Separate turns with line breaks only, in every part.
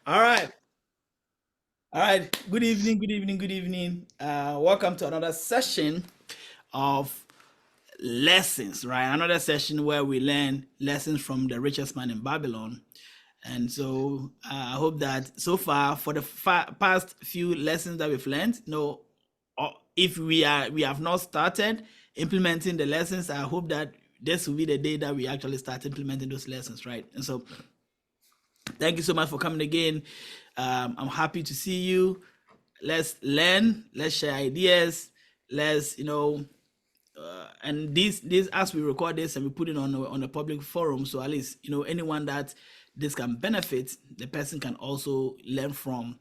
All right. All right. Good evening. Good evening. Good evening. Welcome to another session of lessons, right? Another session where we learn lessons from the richest man in Babylon. And so I hope that so far, for the past few lessons that we've learned, if we have not started implementing the lessons, I hope that this will be the day that we actually start implementing those lessons, right? And so thank you so much for coming again. I'm happy to see you. Let's learn, let's share ideas, let's and this as we record this and we put it on a public forum, so at least anyone that this can benefit, the person can also learn from.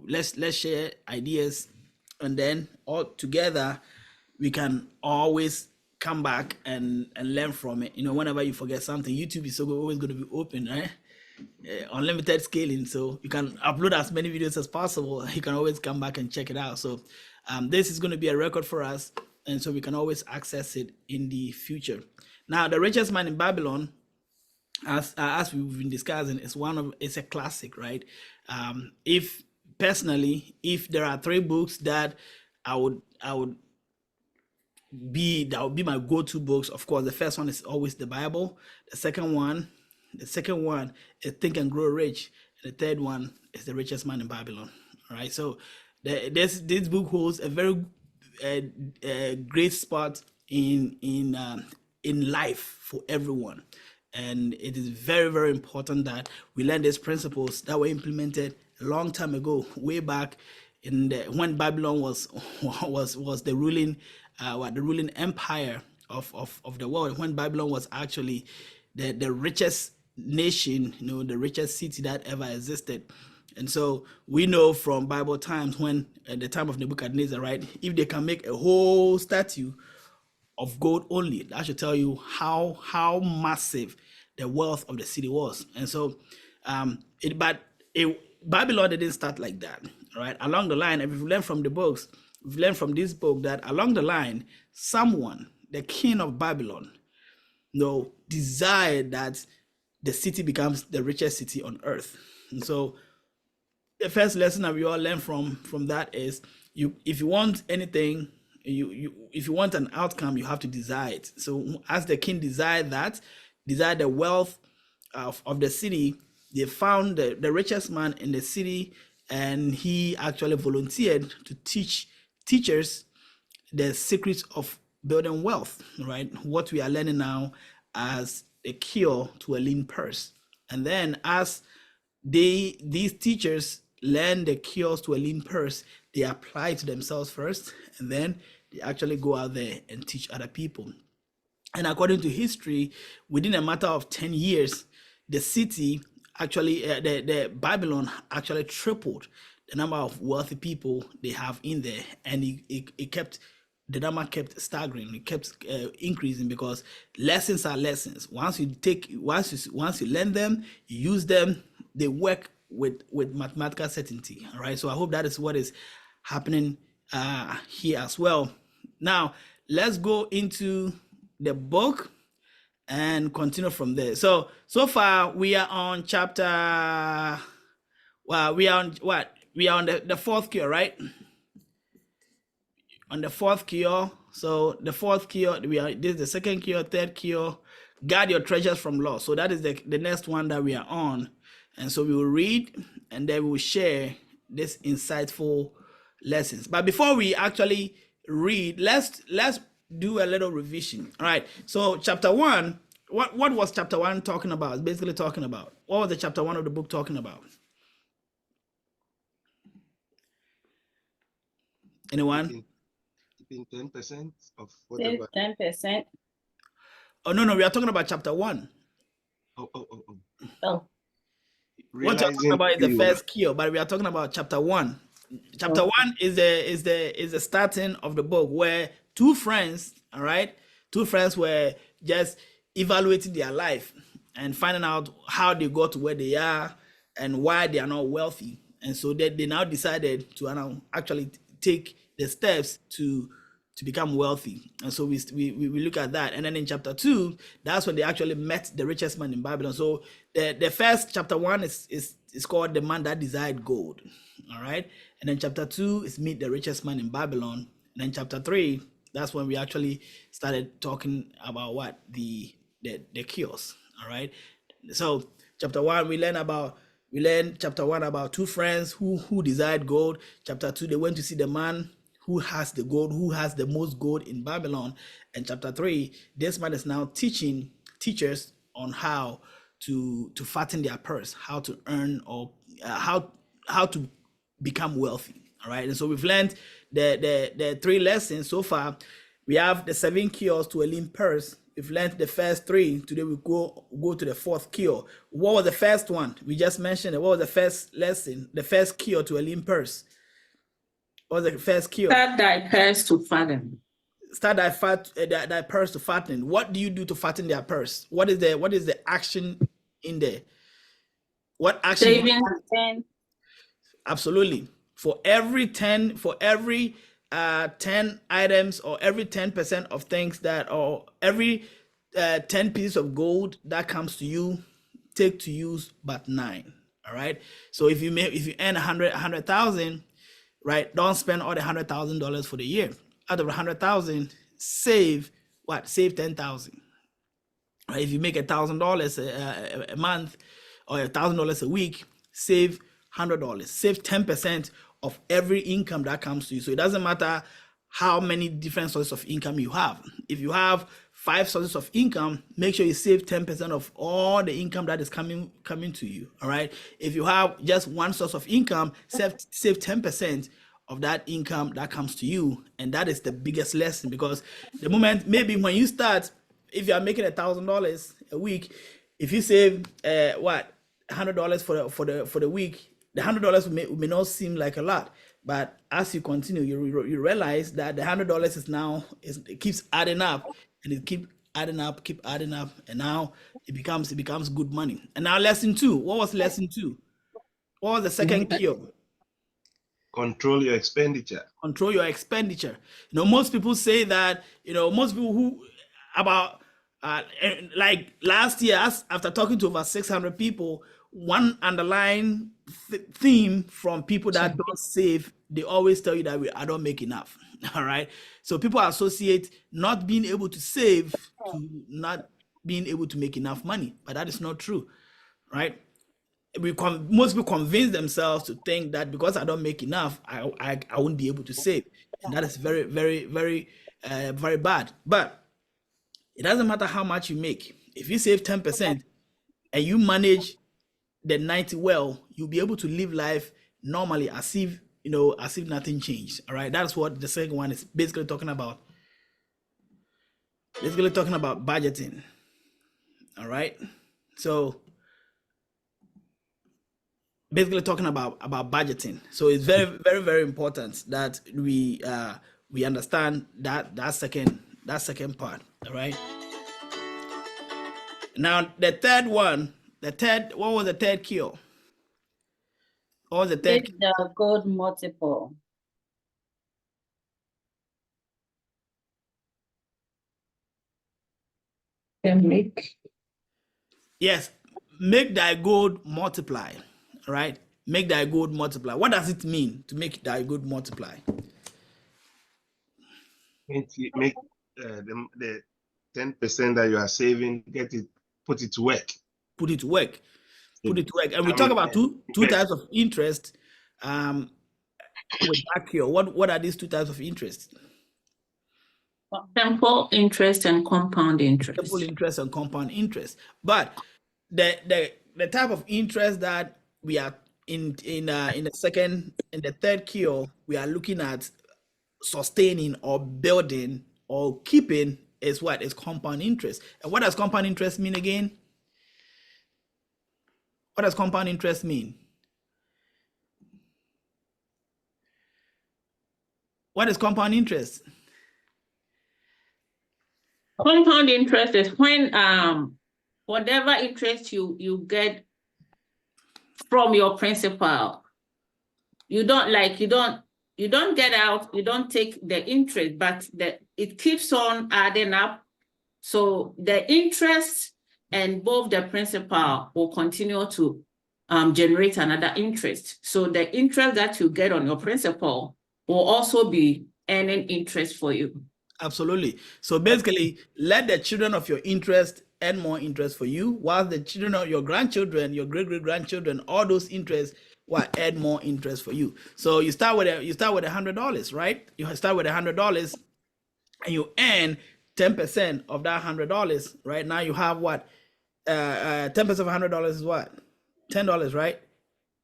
Let's share ideas, and then all together we can always come back and learn from it. Whenever you forget something, YouTube is always going to be open, right? Unlimited scaling, so you can upload as many videos as possible. You can always come back and check it out. So this is going to be a record for us, and so we can always access it in the future. Now, the richest man in Babylon, as we've been discussing, it's a classic, right? If personally, if there are three books that I would that would be my go-to books, of course the first one is always the Bible. The second one is Think and Grow Rich. And the third one is The Richest Man in Babylon. All right. So this book holds a very great spot in life for everyone, and it is very, very important that we learn these principles that were implemented a long time ago, way back when Babylon was was the ruling empire of the world, when Babylon was actually the richest nation, the richest city that ever existed. And so we know from Bible times, when at the time of Nebuchadnezzar, right, if they can make a whole statue of gold only, that should tell you how massive the wealth of the city was. And so Babylon didn't start like that, right? Along the line, if we've learned from the books, we've learned from this book that along the line, someone, the king of Babylon, desired that the city becomes the richest city on earth. And so the first lesson that we all learn from that is, if you want anything, if you want an outcome, you have to desire it. So as the king desired the wealth of the city, they found the richest man in the city, and he actually volunteered to teach teachers the secrets of building wealth, right? What we are learning now as a cure to a lean purse. And then as these teachers learn the cures to a lean purse, they apply to themselves first, and then they actually go out there and teach other people. And according to history, within a matter of 10 years, the city actually, the Babylon actually tripled the number of wealthy people they have in there, and the number kept staggering. It kept increasing, because lessons are lessons. Once you learn them, you use them, they work with mathematical certainty. All right. So I hope that is what is happening here as well. Now let's go into the book and continue from there. So far we are on chapter. Well, we are on what? We are on the fourth cure, right? On the fourth cure. So the fourth cure, this is the second cure, third cure. Guard your treasures from loss. So that is the next one that we are on. And so we will read, and then we will share this insightful lessons. But before we actually read, let's do a little revision. All right. So chapter 1, what was chapter 1 talking about? It's basically talking about, what was the chapter 1 of the book talking about? Anyone?
Keeping 10% of whatever.
10%.
Oh, no, we are talking about chapter 1.
Oh.
What you're talking about is the first cure, but we are talking about chapter 1. Chapter 1 is the starting of the book, where two friends were just evaluating their life and finding out how they got to where they are and why they are not wealthy. And so they now decided to actually take the steps to become wealthy. And so we look at that. And then in chapter 2, that's when they actually met the richest man in Babylon. So the first chapter 1 is it's called The Man That Desired Gold. All right. And then chapter 2 is Meet the Richest Man in Babylon. And then chapter 3, that's when we actually started talking about what the cures. All right. So chapter 1, we learn chapter 1 about two friends who desired gold. Chapter 2, they went to see the man who has the gold, who has the most gold in Babylon. And chapter 3, this man is now teaching teachers on how to fatten their purse, how to earn, or how to become wealthy. All right. And so we've learned the 3 lessons so far. We have the 7 cures to a lean purse. We've learned the first 3. Today we go to the 4th cure. What was the first one? We just mentioned it. What was the first lesson? The first cure to a lean purse. What was the first cure?
Start thy purse to fatten.
Start thy purse to fatten. What do you do to fatten their purse? What is the action in there? What action?
Saving 10.
Absolutely. For every 10 items, or every 10% of things that, or every 10 pieces of gold that comes to you, take to use but 9. All right. So if you earn 100,000, right, don't spend all the $100,000 for the year. Out of 100,000, save 10,000. Right? If you make $1,000 a month or $1,000 a week, save $100. Save 10% of every income that comes to you. So it doesn't matter how many different sources of income you have. If you have 5 sources of income, make sure you save 10% of all the income that is coming to you. All right. If you have just one source of income, save 10% of that income that comes to you. And that is the biggest lesson, because the moment, maybe when you start, if you are making $1,000 a week, if you save $100 for the week, the $100 may not seem like a lot, but as you continue, you realize that the $100 it keeps adding up, and it keep adding up, and now it becomes good money. And now lesson 2. What was lesson 2? What was the second cure?
Control your expenditure.
Control your expenditure. Most people say that, most people who about like last year, after talking to over 600 people, one underlying theme from people that don't save, they always tell you that I don't make enough. All right. So people associate not being able to save to not being able to make enough money, but that is not true, right? Most people convince themselves to think that because I don't make enough, I won't be able to save, and that is very, very, very, very bad. But it doesn't matter how much you make. If you save 10% and you manage the 90 well, you'll be able to live life normally as if nothing changed. All right, that's what the second one is basically talking about. Basically talking about budgeting. All right, so basically talking about budgeting. So it's very, very, very important that we understand that second part. All right. Now the third one, what was the third cure? What was the third?
Take the gold multiple.
Yes, make thy gold multiply. All right, make thy gold multiply. What does it mean to make thy gold multiply?
Make the 10% that you are saving, put it to work.
Put it to work. Put it to work. And we talk about two types of interest. With that cure, what are these 2 types of interest?
Simple interest and compound interest.
Simple interest and compound interest. But the type of interest that we are in the third cure, we are looking at sustaining or building or keeping is what is compound interest. And what does compound interest mean again? What does compound interest mean? What is compound interest?
Compound interest is when whatever interest you get from your principal, you don't get out, you don't take the interest, but it keeps on adding up. So the interest and both the principal will continue to generate another interest. So the interest that you get on your principal will also be earning interest for you.
Absolutely. So basically, let the children of your interest earn more interest for you, while the children of your grandchildren, your great-great-grandchildren, all those interests will add more interest for you. So you start with $100, right? You start with $100 and you earn 10% of that $100, right? Now you have what? 10% of $100 is what? $10, right?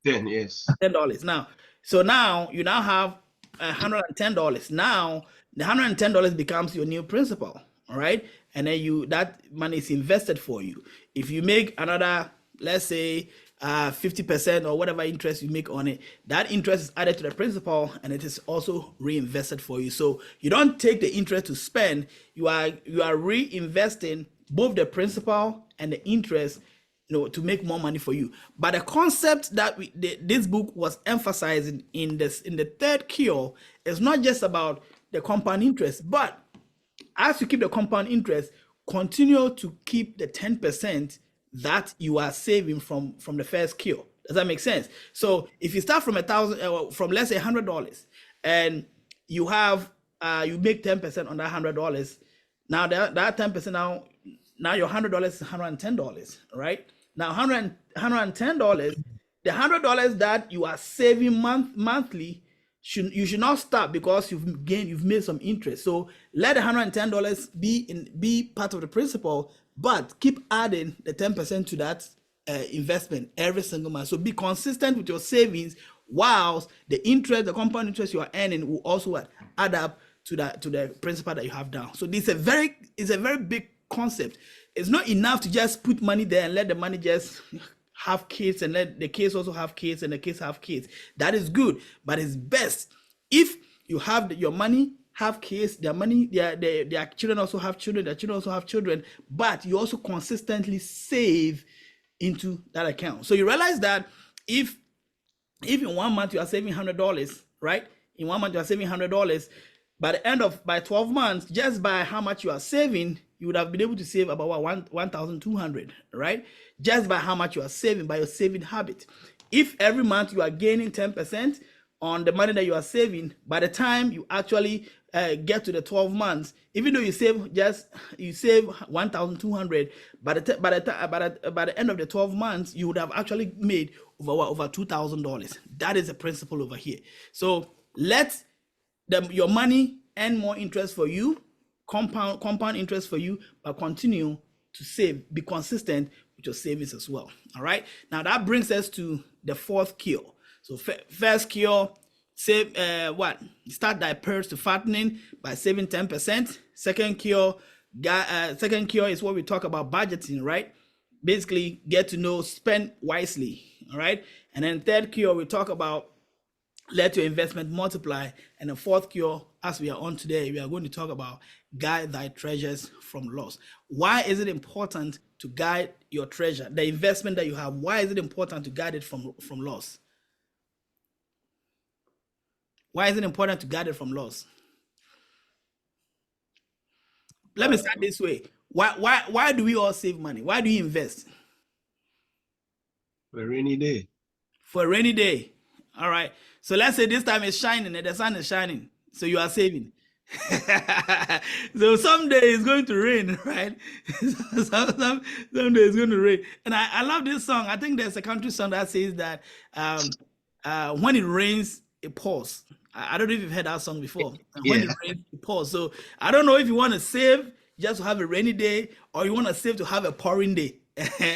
10, yes.
$10. Now, so now you now have $110. Now the $110 becomes your new principal, all right? And then that money is invested for you. If you make another, let's say 50% or whatever interest you make on it, that interest is added to the principal and it is also reinvested for you. So you don't take the interest to spend, you are reinvesting both the principal and the interest, to make more money for you. But the concept that this book was emphasizing in the third cure is not just about the compound interest, but as you keep the compound interest, continue to keep the 10% that you are saving from the first cure. Does that make sense? So if you start from from let's say $100, and you have you make 10% on that $100, now that 10% now your $100 is $110, right? Now $110, the $100 that you are saving monthly, you should not stop because you've made some interest. So let the $110 be part of the principal, but keep adding the 10% to that investment every single month. So be consistent with your savings, whilst the interest, the compound interest you are earning, will also add up to the principal that you have down. So this is a very big concept. It's not enough to just put money there and let the money just have kids and let the kids also have kids and the kids have kids. That is good, but it's best if you have your money, have kids, their money, their children also have children, their children also have children, but you also consistently save into that account. So you realize that if in 1 month you are saving $100, right? In 1 month you are saving $100, by 12 months, just by how much you are saving, you would have been able to save about 1,200, right? Just by how much you are saving, by your saving habit. If every month you are gaining 10% on the money that you are saving, by the time you actually get to the 12 months, even though you save 1,200, by the end of the 12 months, you would have actually made over $2,000. That is the principle over here. So let your money earn more interest for you, compound interest for you, but continue to save. Be consistent with your savings as well. All right. Now that brings us to the fourth cure. So first cure, save start diapers to fattening by saving 10%. Second cure is what we talk about, budgeting, right? Basically, get to know, spend wisely. All right. And then third cure, we talk about let your investment multiply. And the fourth cure, as we are on today, we are going to talk about guide thy treasures from loss. Why is it important to guide your treasure, the investment that you have? Why is it important to guide it from loss? Why is it important to guide it from loss? Let me start this way. Why do we all save money? Why do you invest?
For a rainy day.
For a rainy day. All right. So let's say this time it's shining and the sun is shining. So you are saving. So someday it's going to rain, right? Someday it's going to rain. And I love this song. I think there's a country song that says that when it rains, it pours. I don't know if you've heard that song before. When it rains, it pours. So I don't know if you want to save just to have a rainy day or you want to save to have a pouring day.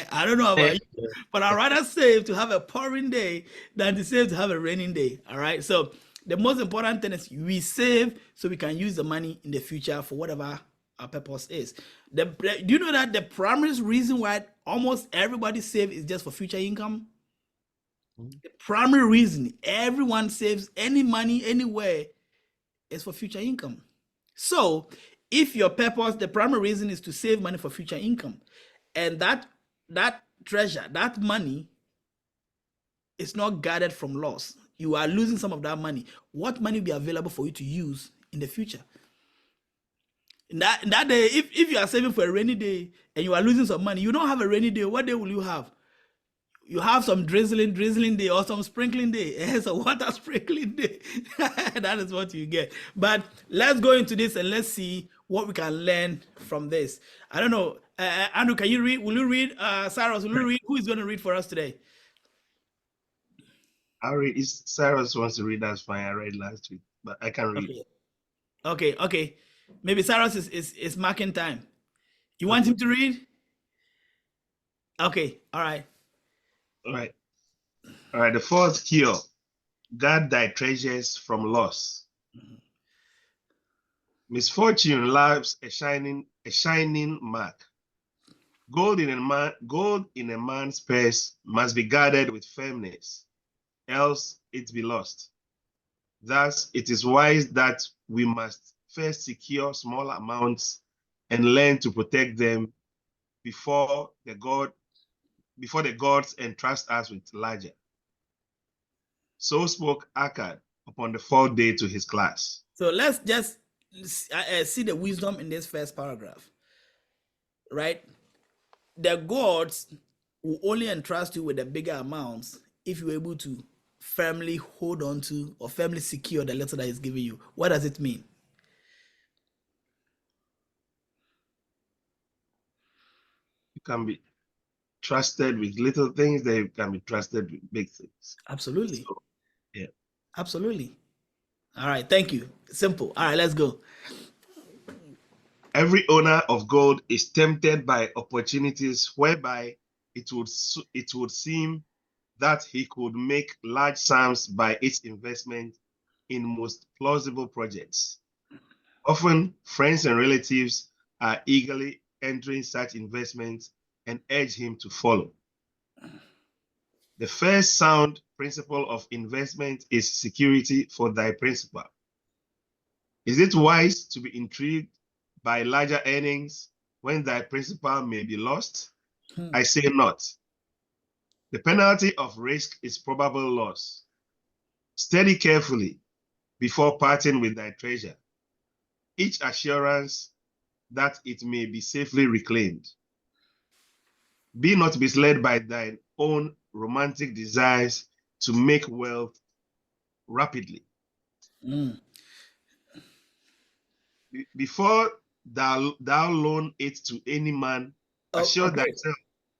I don't know about you, but I'd rather save to have a pouring day than to save to have a raining day. All right. So the most important thing is we save so we can use the money in the future for whatever our purpose is. Do you know that the primary reason why almost everybody saves is just for future income? The primary reason everyone saves any money anywhere is for future income. So if your purpose, the primary reason is to save money for future income, and that treasure, that money is not guarded from loss, you are losing some of that money. What money will be available for you to use in the future? In that day, if you are saving for a rainy day and you are losing some money, you don't have a rainy day, what day will you have? you have some drizzling day or some sprinkling day. So water sprinkling day. That is what you get. But let's go into this and let's see what we can learn from this. I don't know. Andrew, can you read? Will you read? Cyrus, will you read? Who is going to read for us today?
I'll read. If Cyrus wants to read, that's fine. I read last week, but I can read.
Okay. Maybe Cyrus is marking time. You want him to read? Okay, all right.
All right. The fourth cure: guard thy treasures from loss. Misfortune loves a shining mark. Gold in a man's purse must be guarded with firmness, else it be lost. Thus, it is wise that we must first secure small amounts and learn to protect them before the gods entrust us with larger. So spoke Akkad upon the fourth day to his class.
So let's just see the wisdom in this first paragraph, right? The gods will only entrust you with the bigger amounts if you're able to firmly hold on to or firmly secure the letter that is giving you. What does it mean?
You can be trusted with little things, they can be trusted with big things.
Absolutely.
So, yeah.
Absolutely. All right, thank you. Simple. All right, let's go.
Every owner of gold is tempted by opportunities whereby it would seem that he could make large sums by its investment in most plausible projects. Often, friends and relatives are eagerly entering such investments and urge him to follow. The first sound principle of investment is security for thy principal. Is it wise to be intrigued by larger earnings when thy principal may be lost? I say not. The penalty of risk is probable loss. Study carefully before parting with thy treasure, each assurance that it may be safely reclaimed. Be not misled by thine own romantic desires to make wealth rapidly. Before thou loan it to any man, assure thyself.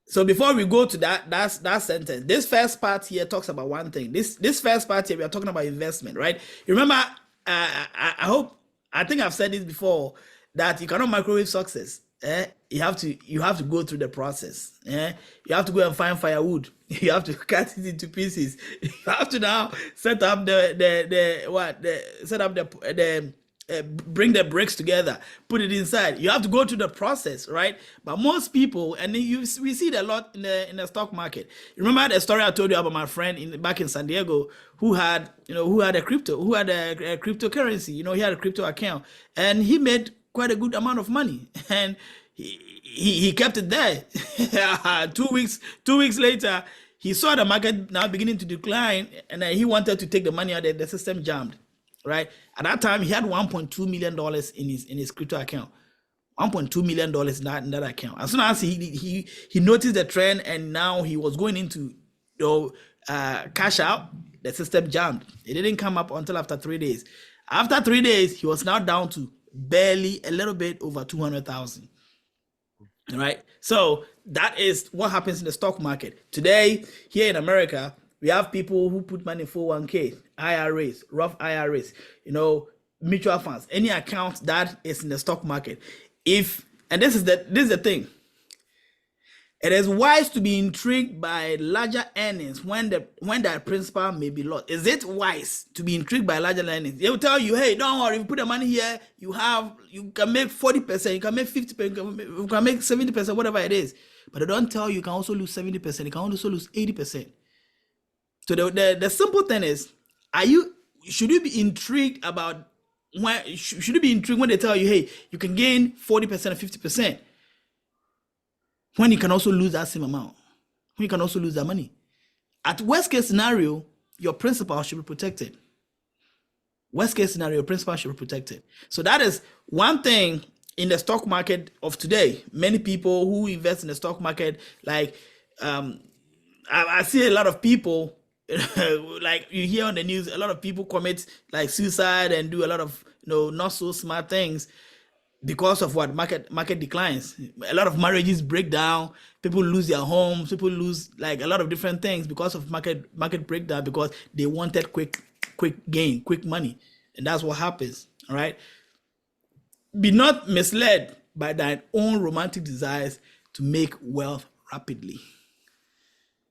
So before we go to that sentence, this first part here talks about one thing. This first part here, we are talking about investment, right? You remember, I think I've said this before, that you cannot microwave success. You have to go through the process. You have to go and find firewood. You have to cut it into pieces. You have to now set up bring the bricks together, put it inside. You have to go through the process, right? But most people, and we see it a lot in the stock market. You remember the story I told you about my friend back in San Diego who had a cryptocurrency. He had a crypto account, and he made quite a good amount of money, and he kept it there. 2 weeks later, he saw the market now beginning to decline, and then he wanted to take the money out. The system jammed. Right at that time, he had $1.2 million in his crypto account. $1.2 million in that account. As soon as he noticed the trend, and now he was going into cash out, the system jammed. It didn't come up until after 3 days. After 3 days, he was now down to barely a little bit over 200,000. Right. So that is what happens in the stock market today. Here in America, we have people who put money in 401k, IRAs, Roth IRAs, mutual funds, any account that is in the stock market. And this is the thing. It is wise to be intrigued by larger earnings when the principal may be lost. Is it wise to be intrigued by larger earnings? They will tell you, hey, don't worry, if you put the money here, you can make 40%, you can make 50%, you can make 70%, whatever it is. But they don't tell you can also lose 70%, you can also lose 80%. So the simple thing is, should you be intrigued about should you be intrigued when they tell you, hey, you can gain 40% or 50%, when you can also lose that same amount, when you can also lose that money? At worst case scenario, your principal should be protected. Worst case scenario, your principal should be protected. So that is one thing in the stock market of today. Many people who invest in the stock market, like I see a lot of people, like you hear on the news, a lot of people commit like suicide and do a lot of not so smart things because of what market declines. A lot of marriages break down. People lose their homes. People lose like a lot of different things because of market breakdown because they wanted quick gain, quick money, and that's what happens. All right. Be not misled by thine own romantic desires to make wealth rapidly.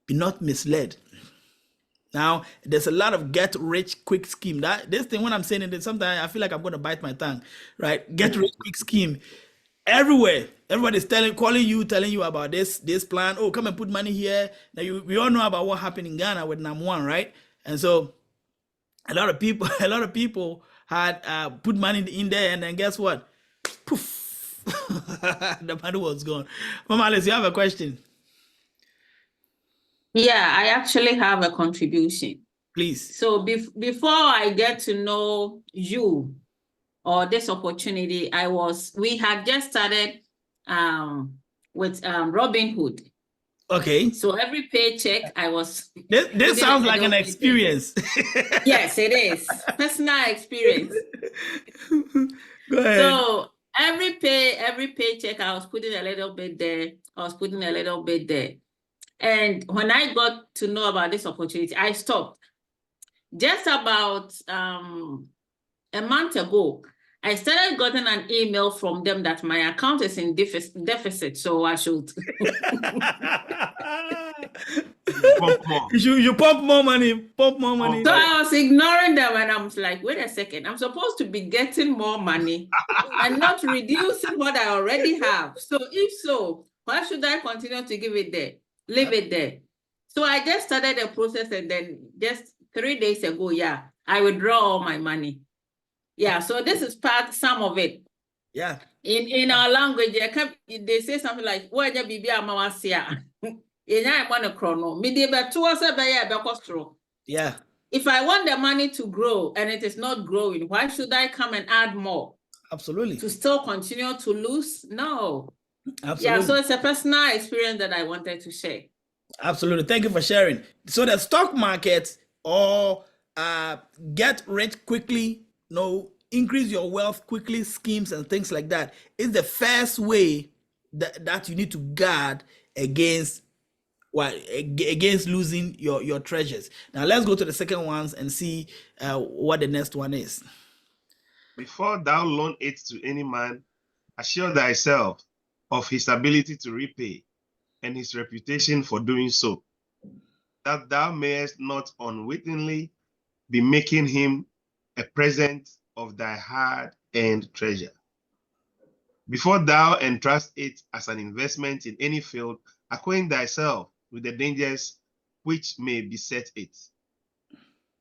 Be not misled. Now, there's a lot of get rich quick scheme. That this thing when I'm saying it, sometimes I feel like I'm gonna bite my tongue, right? Get rich quick scheme. Everywhere. Everybody's calling you, telling you about this plan. Oh, come and put money here. Now we all know about what happened in Ghana with Nam1, right? And so a lot of people had put money in there, and then guess what? Poof, the money was gone. Mama Alice, you have a question?
Yeah, I actually have a contribution.
Please.
So before I get to know you or this opportunity, we had just started with Robin Hood.
Okay.
So every paycheck I was.
This sounds like an experience.
Yes, it is. Personal experience.
Go ahead.
So every paycheck I was putting a little bit there. I was putting a little bit there. And when I got to know about this opportunity, I stopped. Just about a month ago, I started getting an email from them that my account is in deficit, so I should.
Pump more.
You pump more money,
So I was ignoring them, and I'm like, wait a second, I'm supposed to be getting more money and not reducing what I already have. So if so, why should I continue to give it there? Leave it there. So I just started the process, and then just 3 days ago, I withdraw all my money. Yeah, so this is some of it.
Yeah.
In our language, they say something like, "Why you be amawasia?"
Yeah.
If I want the money to grow and it is not growing, why should I come and add more?
Absolutely.
To still continue to lose? No.
Absolutely.
Yeah, so it's a personal experience that I wanted to share.
Absolutely. Thank you for sharing. So the stock market or get rich quickly, increase your wealth quickly schemes and things like that is the first way that you need to guard against losing your treasures. Now let's go to the second ones and see what the next one is.
Before thou loan it to any man, assure thyself of his ability to repay and his reputation for doing so, that thou mayest not unwittingly be making him a present of thy hard-earned treasure. Before thou entrust it as an investment in any field, acquaint thyself with the dangers which may beset it.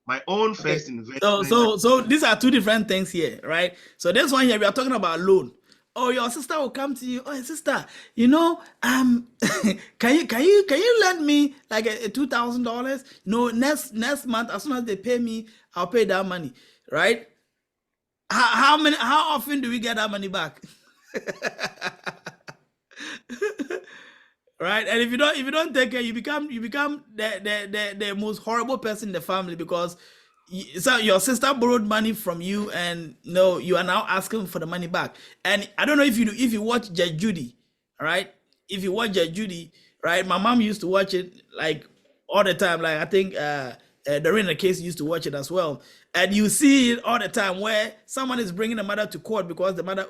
My own first investment.
So these are two different things here, right? So this one here, we are talking about loan. Oh, your sister will come to you. Oh, sister, can you lend me like a $2,000? No, next month, as soon as they pay me, I'll pay that money, right? How often do we get that money back? Right? And if you don't take care, you become the most horrible person in the family because so your sister borrowed money from you, and you are now asking for the money back. And I don't know if you watch Judge Judy, right? If you watch Judge Judy, right? My mom used to watch it like all the time. Like I think Doreen Case used to watch it as well. And you see it all the time where someone is bringing the mother to court because the mother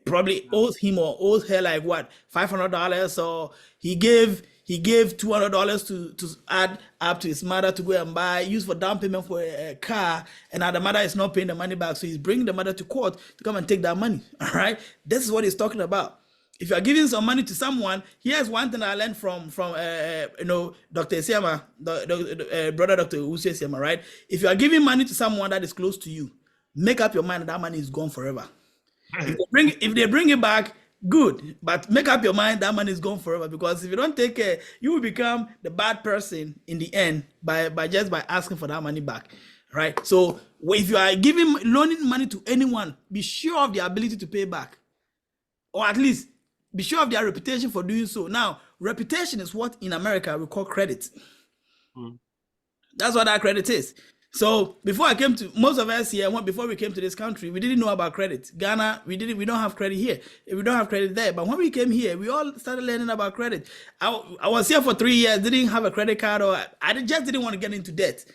probably owes him or owes her like what, $500, or he gave $200 to add up to his mother to go and use for down payment for a car, and now the mother is not paying the money back, so he's bringing the mother to court to come and take that money. All right, this is what he's talking about. If you are giving some money to someone, here's one thing I learned from Dr. Isiama, brother Dr. Uche Isiama, right? If you are giving money to someone that is close to you, make up your mind that money is gone forever. If they bring it back, good, but make up your mind that money is gone forever, because if you don't take care, you will become the bad person in the end by asking for that money back, right? So if you are loaning money to anyone, be sure of their ability to pay back, or at least be sure of their reputation for doing so. Now, reputation is what in America we call credit.
Mm.
That's what that credit is. So before I came to, most of us here, before we came to this country, we didn't know about credit. Ghana, we don't have credit here. We don't have credit there. But when we came here, we all started learning about credit. I was here for 3 years, didn't have a credit card, or I just didn't want to get into debt.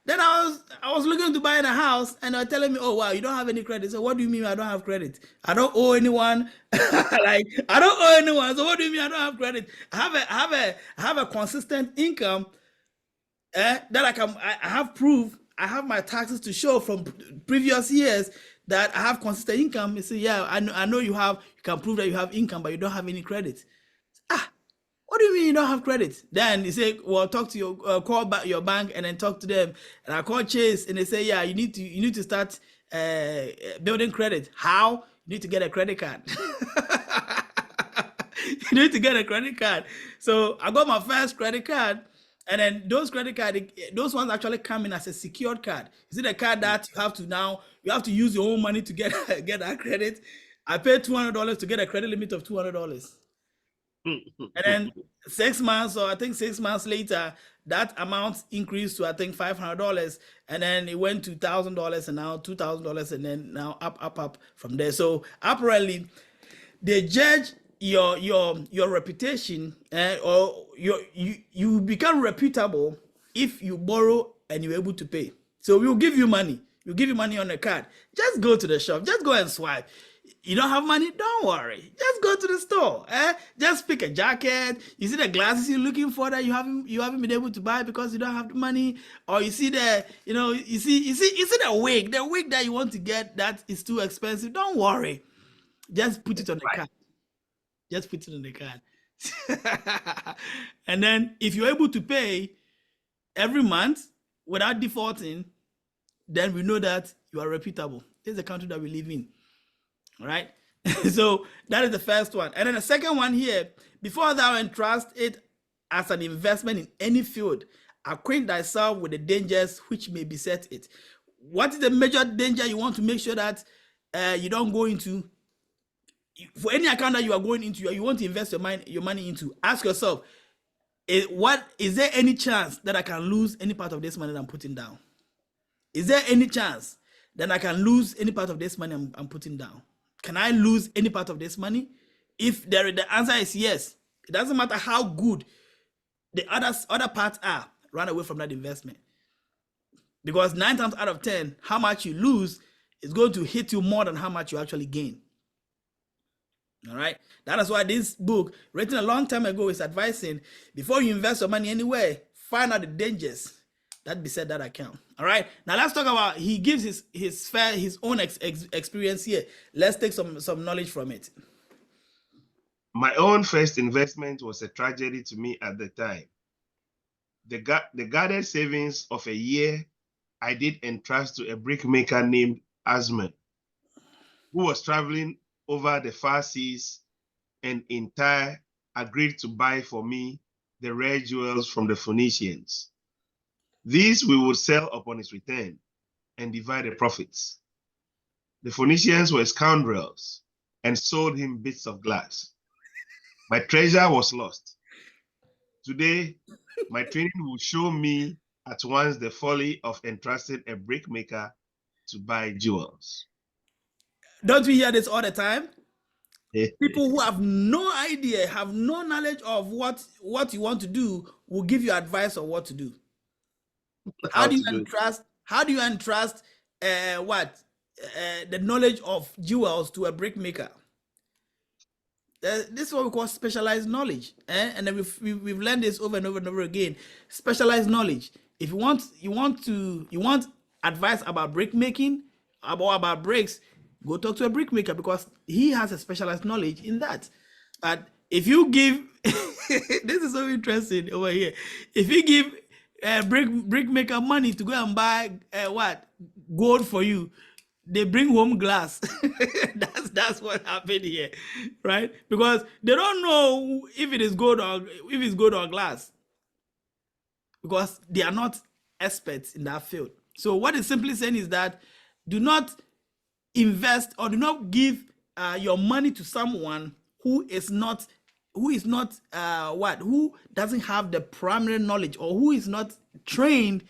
Then I was looking to buy a house, and they were telling me, "Oh wow, you don't have any credit." So what do you mean I don't have credit? I don't owe anyone. Like, I don't owe anyone. So what do you mean I don't have credit? I have a consistent income. That I have proof. I have my taxes to show from previous years that I have consistent income. You say, yeah, I know you can prove that you have income, but you don't have any credit. What do you mean you don't have credit? Then you say, well, talk to your call back your bank and then talk to them. And I call Chase and they say, yeah, you need to start building credit. How? You need to get a credit card. You need to get a credit card. So I got my first credit card, and then those those ones actually come in as a secured card. Is it a card that you have to use your own money to get that credit? I paid $200 to get a credit limit of $200. And then 6 months, or I think 6 months later, that amount increased to I think $500, and then it went to $1,000, and now $2,000, and then now up from there. So apparently, they judge your reputation, or you become reputable if you borrow and you're able to pay. So we'll give you money. We'll give you money on a card. Just go to the shop. Just go and swipe. You don't have money? Don't worry. Just go to the store. Just pick a jacket. You see the glasses you're looking for that you haven't been able to buy because you don't have the money, or you see you see the wig that you want to get that is too expensive. Don't worry. Just put it on the card. Just put it on the card. And then if you're able to pay every month without defaulting, then we know that you are reputable. This is the country that we live in. All right. So that is the first one. And then the second one here, before thou entrust it as an investment in any field, acquaint thyself with the dangers which may beset it. What is the major danger you want to make sure that you don't go into? For any account that you are going into, you want to invest your money into, ask yourself, is there any chance that I can lose any part of this money that I'm putting down? Is there any chance that I can lose any part of this money I'm putting down? Can I lose any part of this money? If the answer is yes, it doesn't matter how good the other parts are, run away from that investment. Because 9 times out of 10, how much you lose is going to hit you more than how much you actually gain. All right. That is why this book, written a long time ago, is advising, before you invest your money anywhere, find out the dangers that beset that account. All right. Now let's talk about, he gives his own experience here. Let's take some knowledge from it.
My own first investment was a tragedy to me at the time. The gathered savings of a year I did entrust to a brickmaker named Asman, who was traveling over the far seas, and in Tyre agreed to buy for me the rare jewels from the Phoenicians. These we would sell upon his return and divide the profits. The Phoenicians were scoundrels and sold him bits of glass. My treasure was lost. Today, my training will show me at once the folly of entrusting a brickmaker to buy jewels.
Don't we hear this all the time? People who have no idea, have no knowledge of what you want to do, will give you advice on what to do. How do you entrust the knowledge of jewels to a brickmaker? This is what we call specialized knowledge, and then we've learned this over and over and over again. Specialized knowledge. If you want advice about brick making, about bricks, go talk to a brickmaker, because he has a specialized knowledge in that. But if you give, this is so interesting over here. If you give a brickmaker money to go and buy gold for you, they bring home glass. That's what happened here, right? Because they don't know if it's gold or glass, because they are not experts in that field. So what it's simply saying is that do not invest or do not give your money to someone who is not who doesn't have the primary knowledge, or who is not trained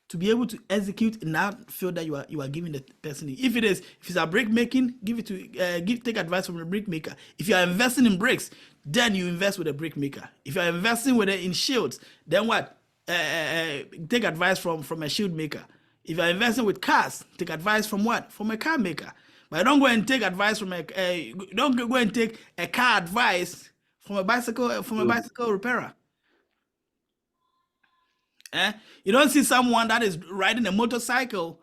to be able to execute in that field that you are giving the person. If it's a brick making, take advice from the brick maker. If you are investing in bricks, then you invest with a brick maker. If you are investing in shields, then what? Take advice from a shield maker. If you are investing with cars, take advice from what? From a car maker. But don't go and take advice from don't go and take a car advice from a bicycle repairer. You don't see someone that is riding a motorcycle.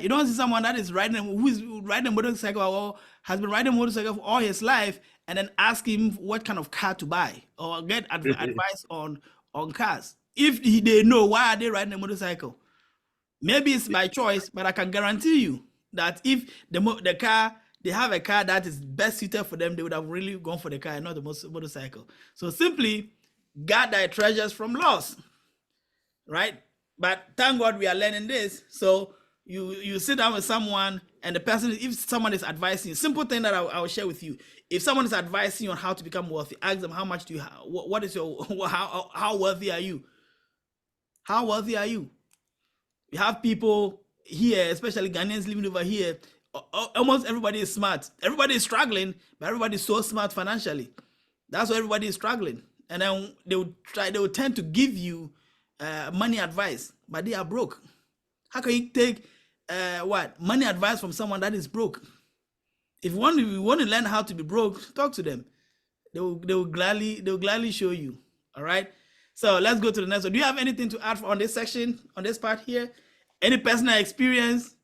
You don't see someone that is who is riding a motorcycle or has been riding a motorcycle for all his life, and then ask him what kind of car to buy or get advice on cars. If they know, why are they riding a motorcycle? Maybe it's by choice, but I can guarantee you that if they have a car that is best suited for them, they would have really gone for the car and not the motorcycle. So simply guard thy treasures from loss. Right? But thank God we are learning this. So you sit down with someone, and the person, if someone is advising you, simple thing that I will share with you. If someone is advising you on how to become wealthy, ask them, how much do you have? What is your, how wealthy are you? How wealthy are you? We have people here, especially Ghanaians living over here. Almost everybody is smart. Everybody is struggling, but everybody is so smart financially. That's why everybody is struggling. And then they will tend to give you money advice, but they are broke. How can you take money advice from someone that is broke? If you want to learn how to be broke, talk to them. They will gladly show you. All right. So let's go to the next one. Do you have anything to add on this section, on this part here? Any personal experience?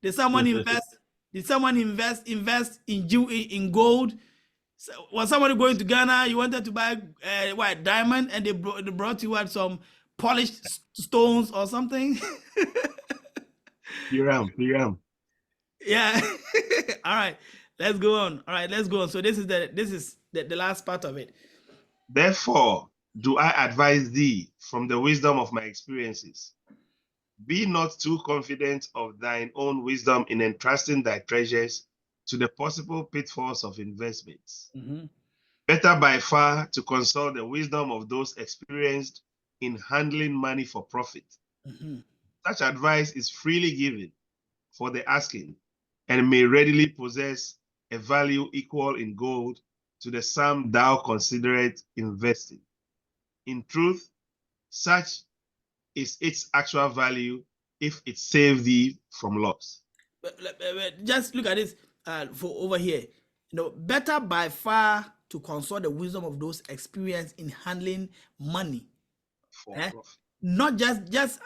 Did someone invest? Did someone invest in gold? So, was somebody going to Ghana? You wanted to buy diamond, and they brought you some polished stones or something?
Piram.
Yeah. All right. Let's go on. All right, let's go on. So this is the last part of it.
Therefore, do I advise thee from the wisdom of my experiences. Be not too confident of thine own wisdom in entrusting thy treasures to the possible pitfalls of investments.
Mm-hmm.
Better by far to consult the wisdom of those experienced in handling money for profit.
Mm-hmm.
Such advice is freely given for the asking, and may readily possess a value equal in gold to the sum thou considerest investing. In truth, such is its actual value if it save thee from loss.
But just look at this for over here. Better by far to consult the wisdom of those experienced in handling money.
For profit.
Not just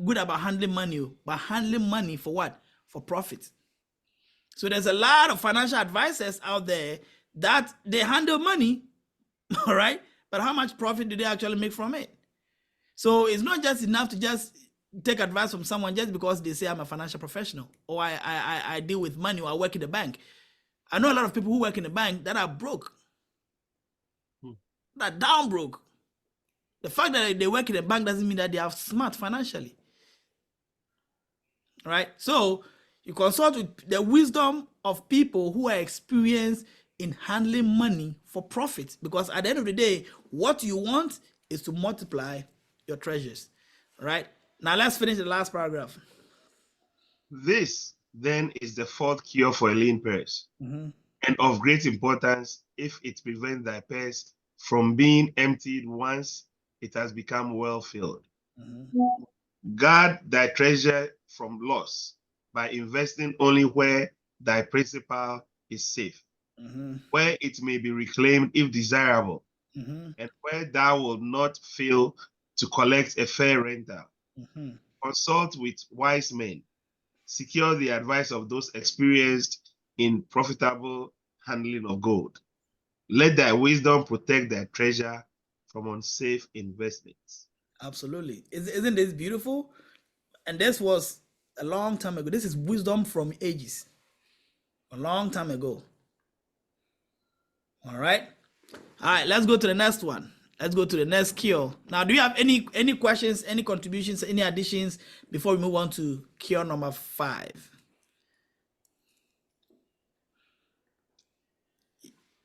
good about handling money, but handling money for what? For profit. So there's a lot of financial advisors out there that they handle money, all right? But how much profit do they actually make from it? So it's not just enough to just take advice from someone just because they say I'm a financial professional, or I deal with money, or I work in the bank. I know a lot of people who work in the bank that are broke, that are down broke. The fact that they work in the bank doesn't mean that they are smart financially. Right? So you consult with the wisdom of people who are experienced in handling money for profit, because at the end of the day, what you want is to multiply your treasures. All right? Now let's finish the last paragraph.
This then is the fourth cure for a lean purse, and of great importance if it prevents thy purse from being emptied once it has become well filled. Guard thy treasure from loss by investing only where thy principal is safe, where it may be reclaimed if desirable, and where thou wilt not fail to collect a fair rental. Consult with wise men. Secure the advice of those experienced in profitable handling of gold. Let thy wisdom protect thy treasure from unsafe investments.
Absolutely. Isn't this beautiful? And this was a long time ago. This is wisdom from ages. A long time ago. All right. All right, let's go to the next one. Let's go to the next cure. Now, do you have any questions, any contributions, any additions before we move on to cure number 5?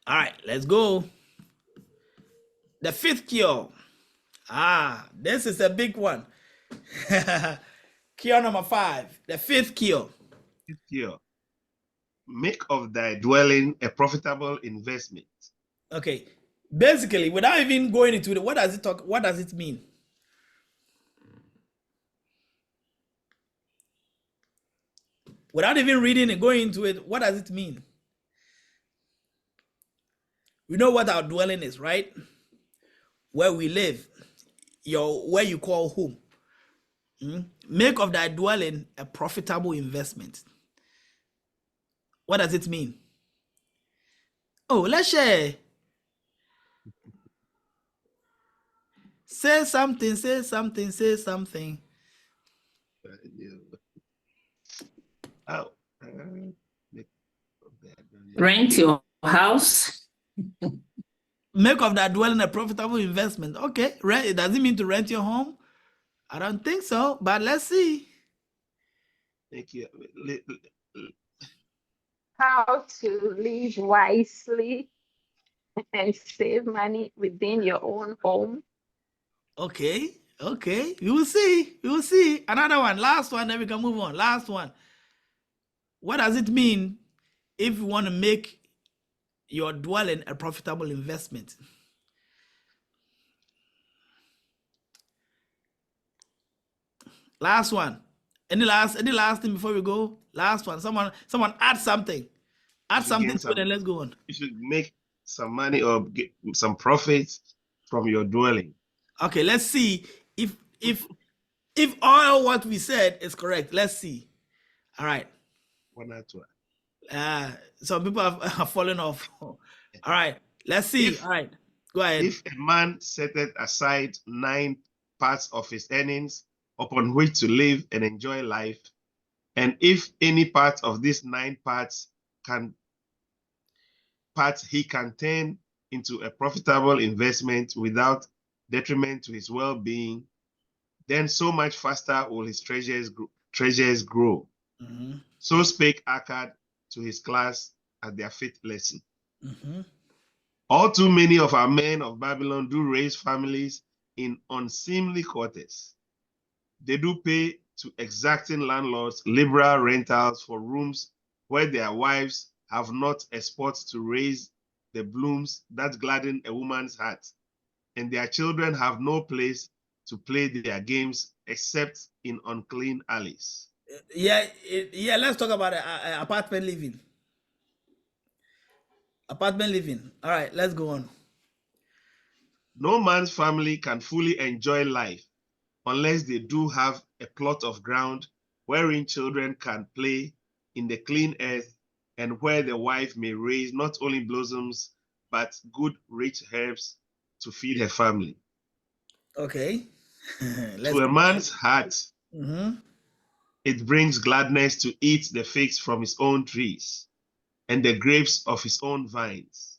All right, let's go. The fifth cure. This is a big one. Cure number 5. The fifth cure.
Here, make of thy dwelling a profitable investment.
Okay. Basically, without even going into it, what does it mean? Without even reading and going into it, what does it mean? We know what our dwelling is, right? Where we live, where you call home. Make of thy dwelling a profitable investment. What does it mean? Oh, let's share. Say something, say something, say something.
Oh,
Rent your house.
Make of that dwelling a profitable investment. Okay, rent. It doesn't mean to rent your home. I don't think so, but let's see.
thank you.
How to live wisely and save money within your own home.
Okay, we will see. We will see. Another one, last one, then we can move on. Last one. What does it mean if you want to make your dwelling a profitable investment? Last one. Any last thing before we go? Last one. Someone add something. Add something to it and let's go on.
You should make some money or get some profits from your dwelling.
Okay, let's see if all what we said is correct. Let's see. All right.
One or two.
Some people have fallen off. All right. Let's see. All right. Go ahead.
If a man setteth aside 9 parts of his earnings upon which to live and enjoy life, and if any part of these 9 parts he can turn into a profitable investment without detriment to his well-being, then so much faster will his treasures grow.
Mm-hmm.
So spake Akkad to his class at their fifth lesson.
Mm-hmm.
All too many of our men of Babylon do raise families in unseemly quarters. They do pay to exacting landlords liberal rentals for rooms where their wives have not a spot to raise the blooms that gladden a woman's heart, and their children have no place to play their games except in unclean alleys.
Yeah. Let's talk about apartment living. Apartment living. All right. Let's go on.
No man's family can fully enjoy life unless they do have a plot of ground wherein children can play in the clean earth, and where the wife may raise not only blossoms, but good rich herbs to feed her family.
Okay.
To a man's heart, it brings gladness to eat the figs from his own trees and the grapes of his own vines,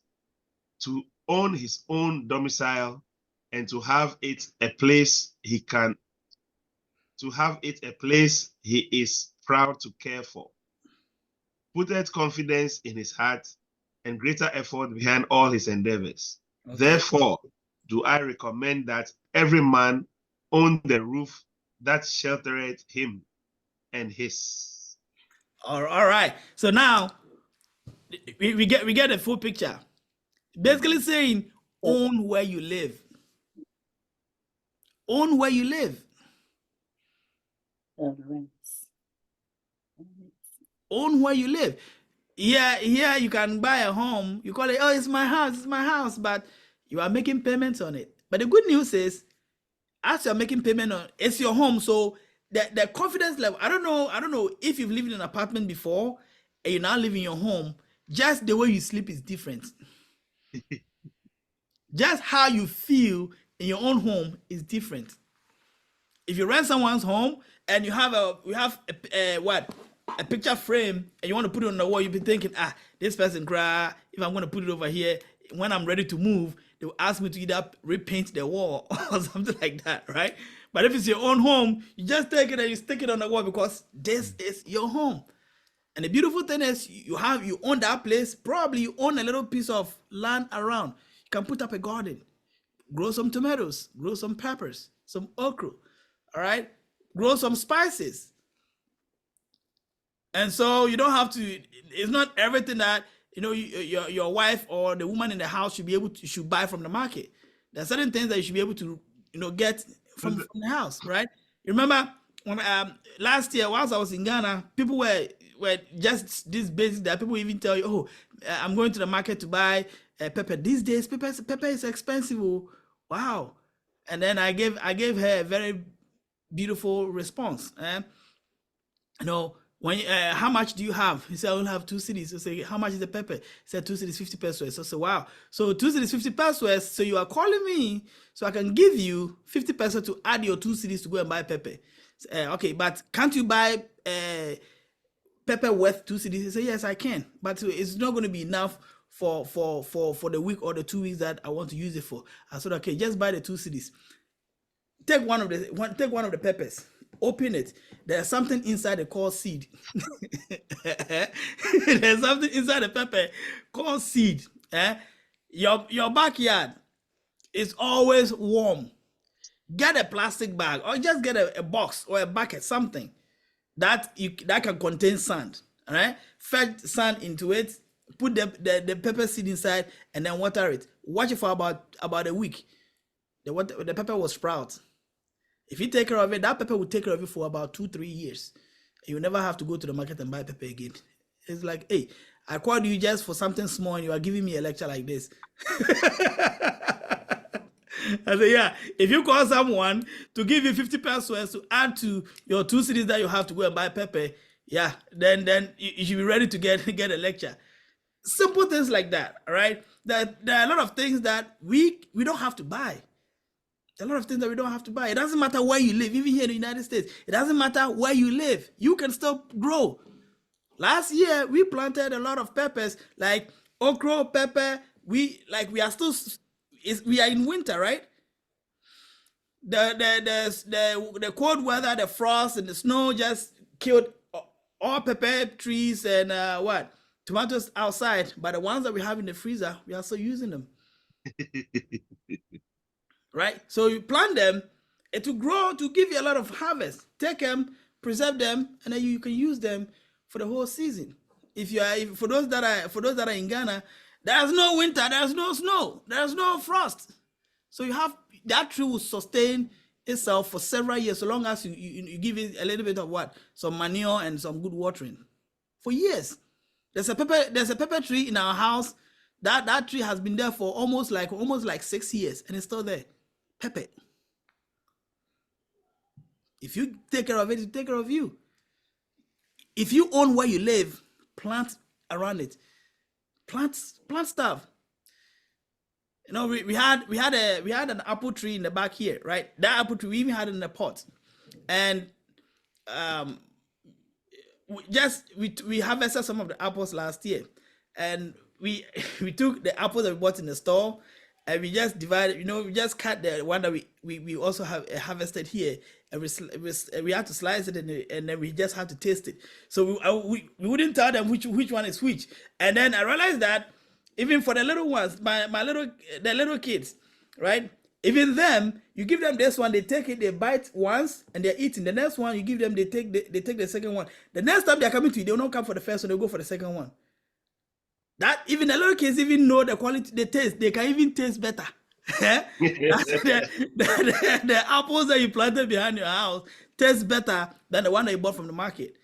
to own his own domicile and to have it a place he is proud to care for. Putteth confidence in his heart and greater effort behind all his endeavors. Okay. Therefore, do I recommend that every man own the roof that sheltereth him and his.
All right. So now we get a full picture. Basically saying, own where you live. Own where you live. Own where you live. Yeah, you can buy a home. You call it, oh, it's my house, but you are making payments on it. But the good news is, as you're making payment on, it's your home. So the confidence level, I don't know if you've lived in an apartment before and you now live in your home, just the way you sleep is different. Just how you feel in your own home is different. If you rent someone's home and you have a picture frame and you want to put it on the wall, you'll be thinking, this person cry. If I'm going to put it over here, when I'm ready to move, they'll ask me to either repaint the wall or something like that, right? But if it's your own home, you just take it and you stick it on the wall because this is your home. And the beautiful thing is you own that place. Probably you own a little piece of land around. You can put up a garden, grow some tomatoes, grow some peppers, some okra, all right? Grow some spices. And so you don't have to, it's not everything that, your wife or the woman in the house should buy from the market. There are certain things that you should be able to, get from the house, right? You remember when last year, whilst I was in Ghana, people were just this basic that people even tell you, oh, I'm going to the market to buy pepper. These days, pepper is expensive. Oh, wow. And then I gave her a very beautiful response. When how much do you have? He said, I only have 2 cedis. I say, how much is the pepper? He said 2 cedis, 50 pesos. I said, wow. So 2 cedis, 50 pesos. So you are calling me so I can give you 50 pesos to add your 2 cedis to go and buy pepper. Okay, but can't you buy pepper worth 2 cedis? He said, yes, I can, but it's not going to be enough for the week or the 2 weeks that I want to use it for. I said, okay, just buy the 2 cedis. Take one of the peppers. Open it. There's something inside the called seed. There's something inside the pepper called seed. Your backyard is always warm. Get a plastic bag or just get a box or a bucket, something that can contain sand. All right, fetch sand into it. Put the pepper seed inside and then water it. Watch it for about a week. The pepper will sprout. If you take care of it, that pepper will take care of it for about 2-3 years. You never have to go to the market and buy pepper again. It's like, hey, I called you just for something small and you are giving me a lecture like this. I say, yeah, if you call someone to give you 50 pesos to add to your 2 cedis that you have to go and buy pepper, yeah, then you should be ready to get a lecture. Simple things like that, all right? There are a lot of things that we don't have to buy. A lot of things that we don't have to buy. It doesn't matter where you live, even here in the United States. It doesn't matter where you live. You can still grow. Last year, we planted a lot of peppers, like okra, pepper. We are in winter, right? The cold weather, the frost and the snow just killed all pepper trees and tomatoes outside. But the ones that we have in the freezer, we are still using them. Right? So you plant them, it will grow to give you a lot of harvest. Take them, preserve them, and then you can use them for the whole season. For those that are in Ghana, there's no winter, there's no snow, there's no frost. So that tree will sustain itself for several years, so long as you give it a little bit of some manure and some good watering. For years. There's a pepper tree in our house. That tree has been there for almost like 6 years, and it's still there. Pepper. If you take care of it, it take care of you. If you own where you live, plant around it. Plant stuff. We had an apple tree in the back here, right? That apple tree we even had it in a pot, and we harvested some of the apples last year, and we took the apples that we bought in the store. And we just divided, we just cut the one that we also have harvested here, and we had to slice it, and then we just had to taste it. So we wouldn't tell them which one is which. And then I realized that even for the little ones, the little kids, right? Even them, you give them this one, they take it, they bite once, and they're eating. The next one you give them, they take the second one. The next time they're coming to you, they will not come for the first one, they'll go for the second one. That even the little kids even know the quality, the taste. They can even taste better. the apples that you planted behind your house taste better than the one that you bought from the market.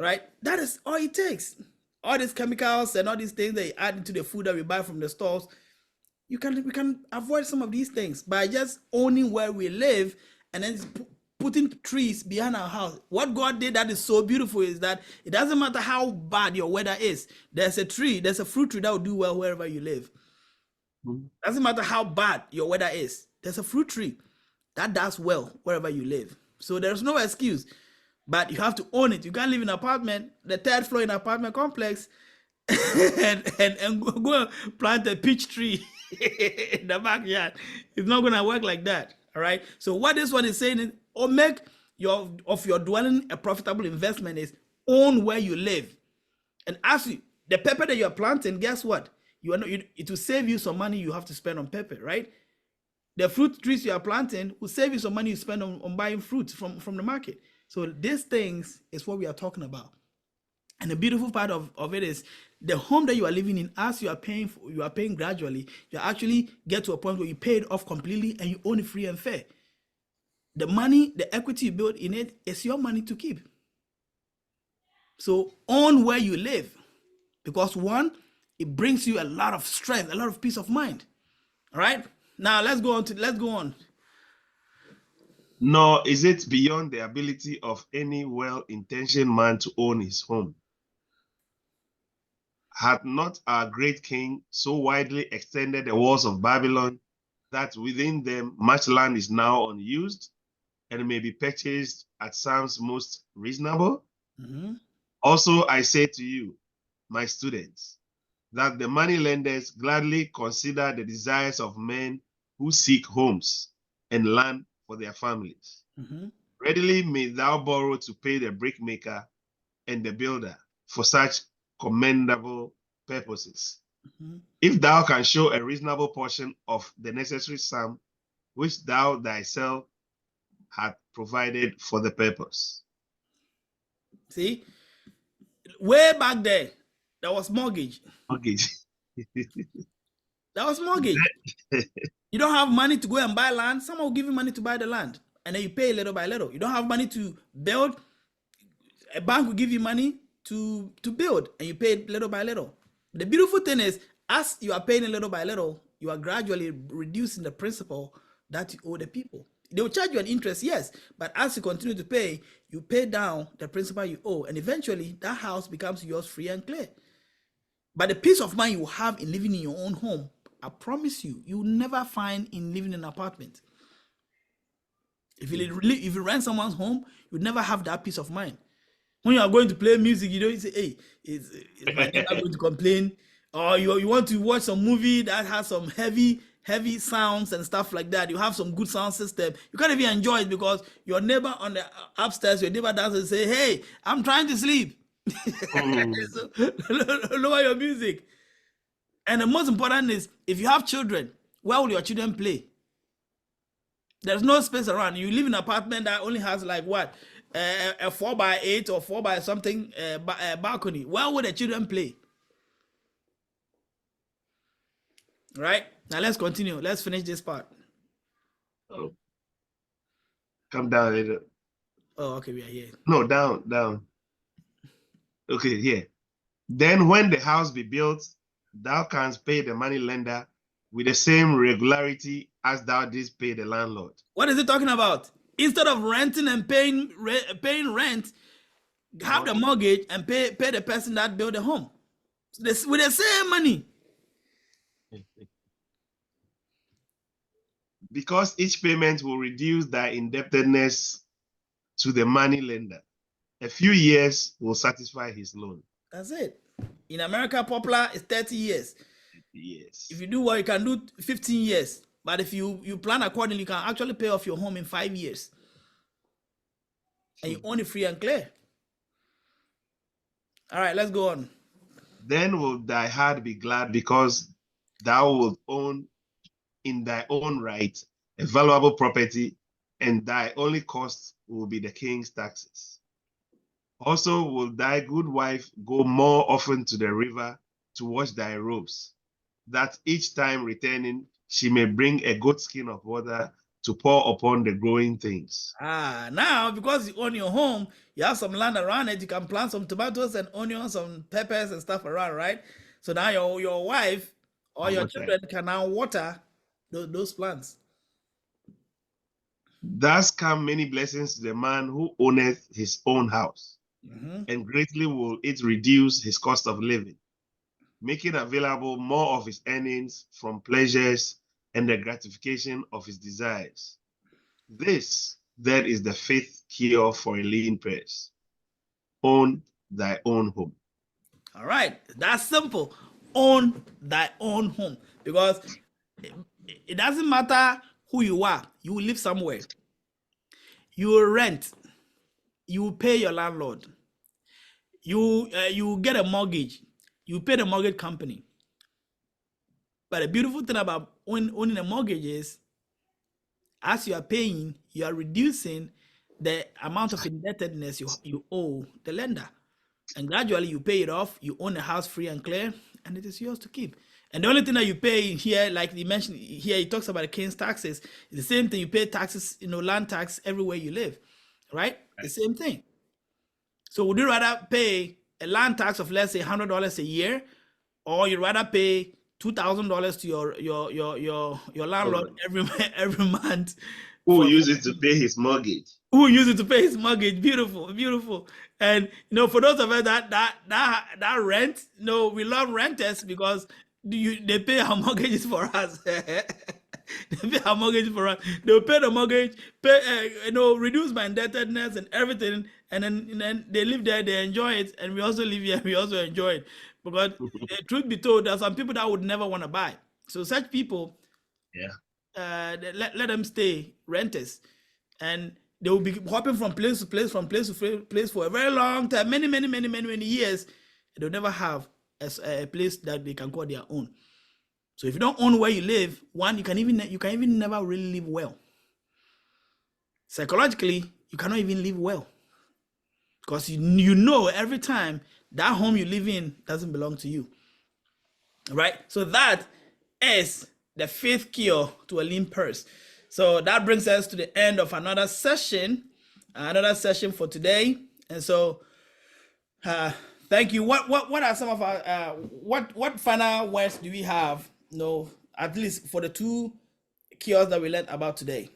Right? That is all it takes. All these chemicals and all these things that you add into the food that we buy from the stores, we can avoid some of these things by just owning where we live and then putting trees behind our house. What God did that is so beautiful is that it doesn't matter how bad your weather is. There's a fruit tree that will do well wherever you live. Doesn't matter how bad your weather is. There's a fruit tree that does well wherever you live. So there's no excuse, but you have to own it. You can't live in an apartment, the 3rd floor in an apartment complex, and go plant a peach tree in the backyard. It's not gonna work like that. All right. So what this one is saying is, make your dwelling a profitable investment is own where you live. And as the pepper that you are planting, guess what? You are not, it will save you some money you have to spend on pepper, right? The fruit trees you are planting will save you some money you spend on buying fruit from the market. So these things is what we are talking about. And the beautiful part of it is the home that you are living in, as you are paying gradually, you actually get to a point where you pay it off completely and you own it free and fair. The money, the equity you build in it is your money to keep. So own where you live, because one, it brings you a lot of strength, a lot of peace of mind. All right. Now let's go on.
Nor is it beyond the ability of any well-intentioned man to own his home. Had not our great king so widely extended the walls of Babylon that within them much land is now unused and may be purchased at sums most reasonable?
Mm-hmm.
Also, I say to you, my students, that the moneylenders gladly consider the desires of men who seek homes and land for their families.
Mm-hmm.
Readily may thou borrow to pay the brickmaker and the builder for such commendable purposes.
Mm-hmm.
If thou can show a reasonable portion of the necessary sum which thou thyself had provided for the purpose.
See, way back there was mortgage.
Mortgage.
That was mortgage. You don't have money to go and buy land. Someone will give you money to buy the land, and then you pay little by little. You don't have money to build. A bank will give you money to build, and you pay little by little. The beautiful thing is, as you are paying little by little, you are gradually reducing the principal that you owe the people. They will charge you an interest, yes, but as you continue to pay, you pay down the principal you owe, and eventually that house becomes yours free and clear. But the peace of mind you have in living in your own home, I promise you, you will never find in living in an apartment. If you rent someone's home, you never have that peace of mind. When you are going to play music, you don't say, hey, is my neighbor going to complain? Or you want to watch some movie that has some heavy sounds and stuff like that. You have some good sound system. You can't even enjoy it because your neighbor on the upstairs, your neighbor does and say, hey, I'm trying to sleep. So, lower your music. And the most important is, if you have children, where will your children play? There's no space around. You live in an apartment that only has like what? A 4x8 or 4 by something balcony. Where would the children play? Right? Now let's continue. Let's finish this part.
Oh. Come down a little.
Oh, okay, we are here.
No, down. Okay, here. Then when the house be built, thou canst pay the money lender with the same regularity as thou didst pay the landlord.
What is it talking about? Instead of renting and paying rent, have the mortgage and pay the person that built the home with the same money.
Because each payment will reduce thy indebtedness to the money lender. A few years will satisfy his loan.
That's it. In America, popular is 30 years.
Yes.
If you do well, you can do 15 years. But if you plan accordingly, you can actually pay off your home in 5 years. And you own it free and clear. All right, let's go on.
Then will thy heart be glad because thou wilt own in thy own right a valuable property, and thy only cost will be the king's taxes. Also will thy good wife go more often to the river to wash thy robes, that each time returning she may bring a goat skin of water to pour upon the growing things.
Now because you own your home, you have some land around it, you can plant some tomatoes and onions, some peppers and stuff around, right? So now your wife or your children can now water those plants.
Thus come many blessings to the man who owneth his own house, and greatly will it reduce his cost of living, making available more of his earnings from pleasures and the gratification of his desires. This, then, is the fifth cure for a lean purse. Own thy own home. All
right, that's simple. Own thy own home, because it doesn't matter who you are. You will live somewhere. You will rent. You will pay your landlord. you get a mortgage, you pay the mortgage company. But the beautiful thing about owning a mortgage is, as you are paying, you are reducing the amount of indebtedness you owe the lender. And gradually you pay it off, you own the house free and clear, and it is yours to keep. And the only thing that you pay here, like he mentioned here, he talks about the king's taxes, it's the same thing. You pay taxes, land tax everywhere you live, right? The same thing. So would you rather pay a land tax of, let's say, $100 a year, or you'd rather pay $2,000 to your landlord every month?
Who uses to pay his mortgage?
Who use it to pay his mortgage? Beautiful, beautiful. And for those of us that rent, we love renters because they pay our mortgages for us. They pay our mortgage for us. They'll pay the mortgage, reduce my indebtedness and everything, and then they live there, they enjoy it, and we also live here, we also enjoy it. Because truth be told, there are some people that would never want to buy. So such people, let them stay renters, and they will be hopping from place to place, for a very long time, many years. They'll never have a place that they can call their own. So if you don't own where you live, you can even never really live well. Psychologically, you cannot even live well, because you every time that home you live in doesn't belong to you, right? So that is the fifth cure to a lean purse. So that brings us to the end of another session for today. And so, thank you. What are some of our what final words do we have? At least for the two cures that we learned about today.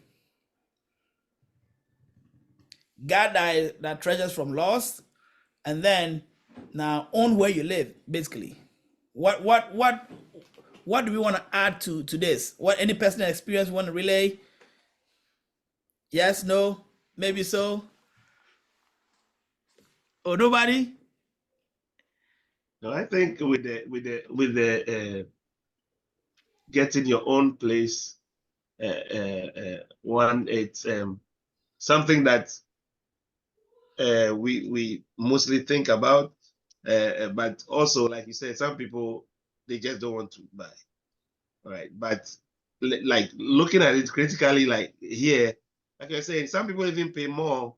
God that treasures from loss, and then now own where you live. Basically, what do we want to add to this? What any personal experience we want to relay? Yes, no, maybe so. Or nobody?
No, I think with the getting your own place, one, it's something that we mostly think about, but also, like you said, some people, they just don't want to buy. All right, but like looking at it critically, like here, like I said, some people even pay more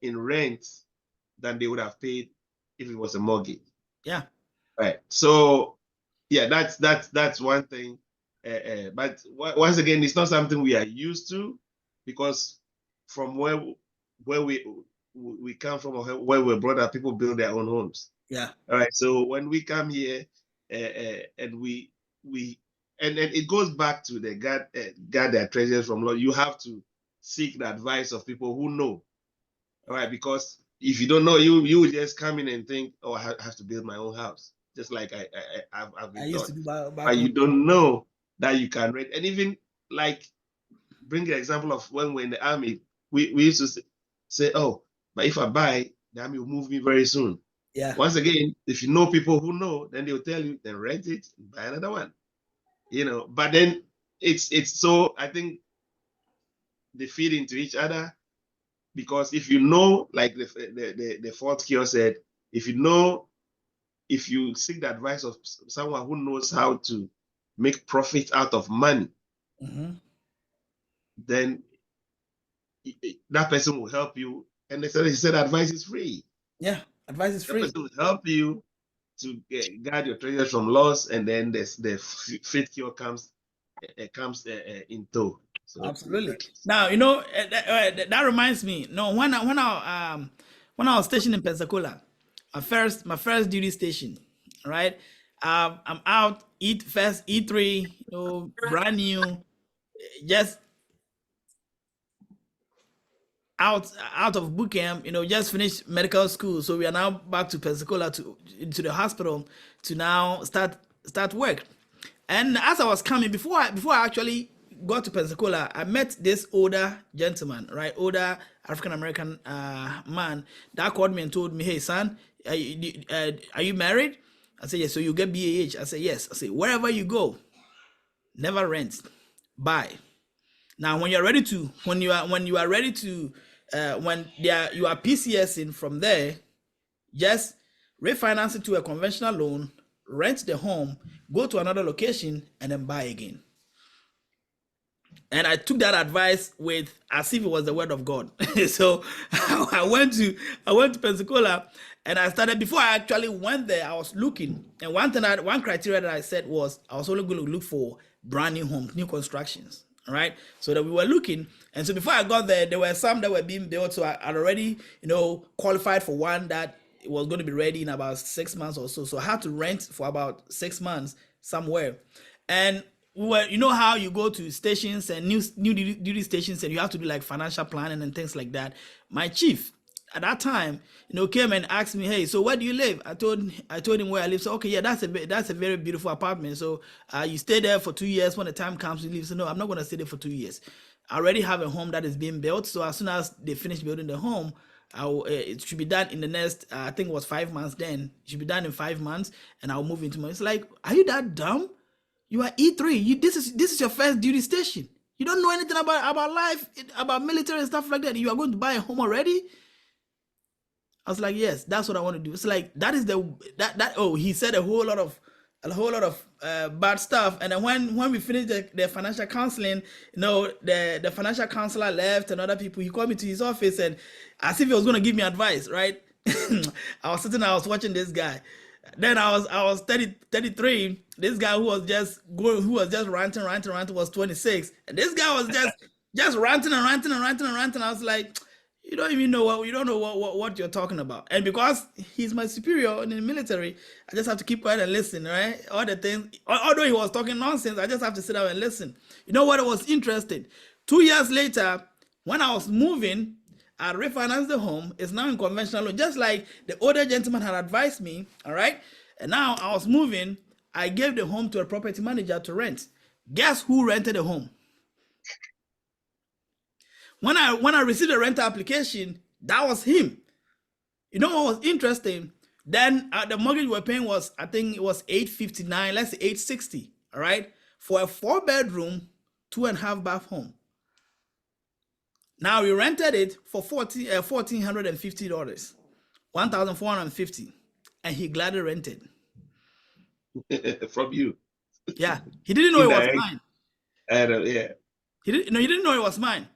in rent than they would have paid if it was a mortgage.
Yeah.
Right. So yeah, that's one thing. But once again, it's not something we are used to, because from where we come from, or where we're brought up, people build their own homes.
Yeah.
All right. So when we come here, and we and it goes back to the God their treasures from Lord. You have to seek the advice of people who know. All right, because if you don't know, you will just come in and think, oh, I have to build my own house, just like I've been
used
taught.
to do back
But you don't know that you can rent. And even like bring the example of when we're in the army, we used to say, oh, but if I buy, the army will move me very soon.
Yeah.
Once again, if you know people who know, then they'll tell you, then rent it and buy another one. But then it's so, I think they feed into each other, because if you know, like the fourth cure said, if you seek the advice of someone who knows how to make profit out of money, then that person will help you. And he said advice is free.
Yeah, advice is free.
That person will help you to guard your treasures from loss, and then the fifth cure comes in tow. So
absolutely. Now that reminds me. No, when I was stationed in Pensacola, my first duty station, right? I'm out, E3, brand new, just out of boot camp, just finished medical school. So we are now back to Pensacola to the hospital to now start work. And as I was coming, before I actually got to Pensacola, I met this older gentleman, right? Older African American man that called me and told me, "Hey son, are you married?" I said, "Yes." "So you get BAH?" I said, "Yes." I said, "Wherever you go, never rent, buy." Now, when you are ready to you are PCSing from there, Just refinance it to a conventional loan, rent the home, go to another location, and then buy again. And I took that advice with as if it was the word of God. So I went to Pensacola, and I started. Before I actually went there, I was looking, and one criteria that I said was I was only going to look for brand new homes, new constructions. All right, so that we were looking, and so before I got there were some that were being built. So I had already, qualified for one that was going to be ready in about 6 months or so. So I had to rent for about 6 months somewhere, and you know how you go to stations and new duty stations, and you have to do like financial planning and things like that. My chief at that time, came and asked me, "Hey, so where do you live?" I told him where I live. So okay, yeah, that's a very beautiful apartment. So you stay there for 2 years. When the time comes, you leave. So no, I'm not gonna stay there for 2 years. I already have a home that is being built. So as soon as they finish building the home, it should be done in the next, I think it was 5 months. Then it should be done in 5 months, and I'll move into my. It's like, are you that dumb? You are E3. This is your first duty station. You don't know anything about life, about military and stuff like that. You are going to buy a home already? I was like, yes, that's what I want to do. It's like that is he said a whole lot of bad stuff. And then when we finished the financial counseling, the financial counselor left and other people, he called me to his office, and as if he was going to give me advice, right? I was watching this guy. Then I was 33. This guy who was just ranting was 26, and this guy was just ranting and ranting and ranting and ranting. I was like, you don't know what you're talking about. And because he's my superior in the military, I just have to keep quiet and listen, right? All the things, although he was talking nonsense, I just have to sit down and listen. You know what? It was interesting. 2 years later, when I was moving, I refinanced the home. It's now in conventional loan, just like the older gentleman had advised me. All right. And now I was moving. I gave the home to a property manager to rent. Guess who rented the home? When I received the rental application, that was him. You know what was interesting? Then the mortgage we were paying was, I think it was $859, let's say $860. All right. For a 4-bedroom, 2.5 bath home. Now we rented it for $1,450, $1,450, and he gladly rented.
From you.
Yeah, he didn't know it was mine.
Yeah.
He didn't know it was mine.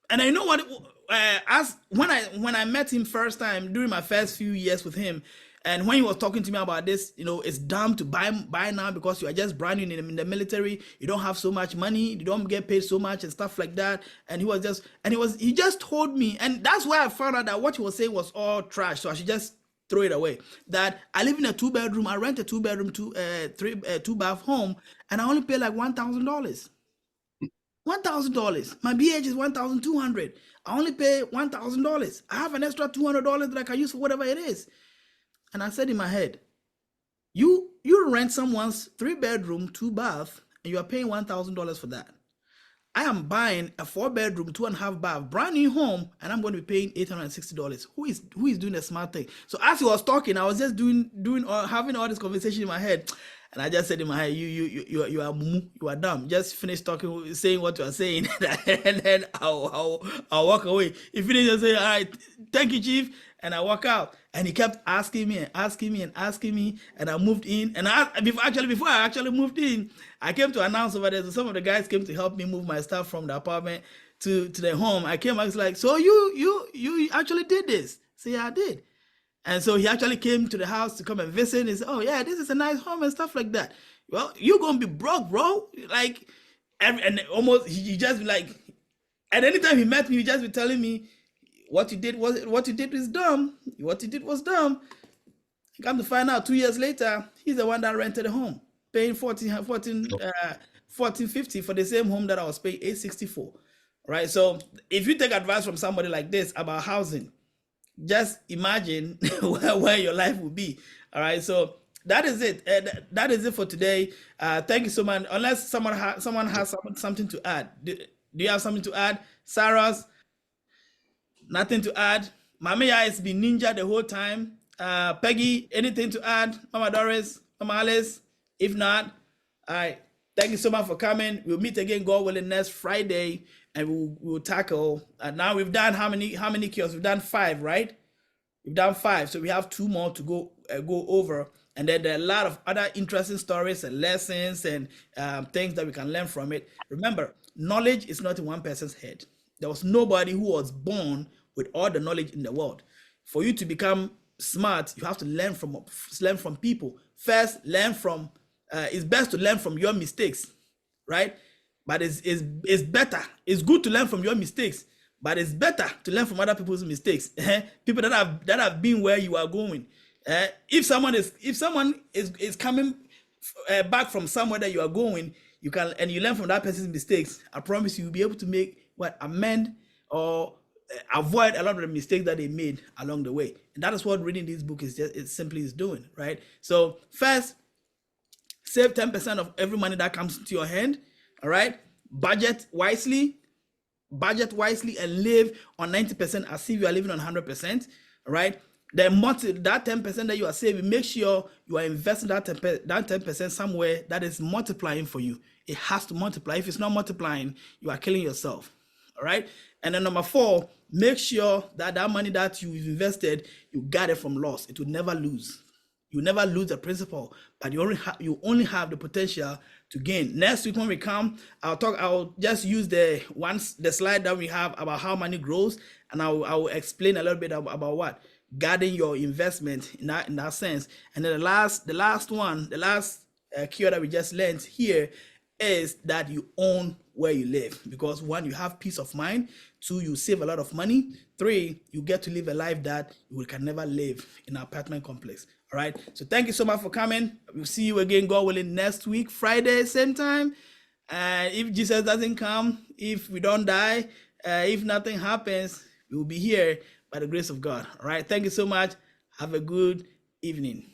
And I know what, as when I met him first time during my first few years with him, and when he was talking to me about this, it's dumb to buy now because you are just brand new in the military. You don't have so much money. You don't get paid so much and stuff like that. And he just told me, and that's why I found out that what he was saying was all trash. So I should just throw it away. That I live in a 2-bedroom. I rent a 2-bedroom, 2-bath home, and I only pay like $1,000. $1,000. My BH is $1,200. I only pay $1,000. I have an extra $200 that I can use for whatever it is. And I said in my head, you rent someone's 3-bedroom, 2-bath, and you are paying $1,000 for that. I am buying a 4-bedroom, 2.5 bath, brand new home, and I'm going to be paying $860. Who is doing the smart thing? So as he was talking, I was just having all this conversation in my head, and I just said in my head, you are mumu, you are dumb. Just finish talking, saying what you are saying, and then I'll walk away. He finished and say, all right, thank you, Chief. And I walk out, and he kept asking me, and I moved in. And before I actually moved in, I came to announce over there. So some of the guys came to help me move my stuff from the apartment to the home. I was like, so you actually did this? So yeah, I did. And so he actually came to the house to come and visit. He said, oh yeah, this is a nice home and stuff like that. Well, you're gonna be broke, bro. Like, and almost he just like, and anytime he met me, he just be telling me, what you did was dumb. What you did was dumb. Come to find out 2 years later, he's the one that rented a home, paying $1,450 for the same home that I was paying $864. Right. So if you take advice from somebody like this about housing, just imagine where your life will be. All right. So that is it. That is it for today. Thank you so much. Unless someone has something to add. Do you have something to add, Sarah's? Nothing to add. Mamiya has been ninja the whole time. Peggy, anything to add? Mama Doris, Mama Alice? If not, all right. Thank you so much for coming. We'll meet again, God willing, next Friday, and we'll tackle. Now we've done how many kiosks? We've done 5, right? We've done 5, so we have 2 more to go over. And then there are a lot of other interesting stories and lessons and things that we can learn from it. Remember, knowledge is not in one person's head. There was nobody who was born with all the knowledge in the world. For you to become smart, you have to learn from people. First, learn from. It's best to learn from your mistakes, right? But it's better. It's good to learn from your mistakes, but it's better to learn from other people's mistakes. People that have been where you are going. If someone is coming back from somewhere that you are going, you learn from that person's mistakes. I promise you'll be able to amend or avoid a lot of the mistakes that they made along the way. And that is what reading this book is doing, right? So first, save 10% of every money that comes into your hand. All right, budget wisely, and live on 90% as if you are living on 100%. All right, then that 10% that you are saving, make sure you are investing that 10% somewhere that is multiplying for you. It has to multiply. If it's not multiplying, you are killing yourself. All right, and then number 4, make sure that money that you've invested, you got it from loss. It will never lose. You never lose the principal, but you only have the potential to gain. Next week when we come, I'll just use the slide that we have about how money grows, and I'll explain a little bit about what guarding your investment in that sense. And then the last keyword that we just learned here is that you own where you live, because 1, you have peace of mind. 2, you save a lot of money. 3, you get to live a life that you can never live in an apartment complex. All right. So thank you so much for coming. We'll see you again, God willing, next week, Friday, same time. And if Jesus doesn't come, if we don't die, if nothing happens, we will be here by the grace of God. All right. Thank you so much. Have a good evening.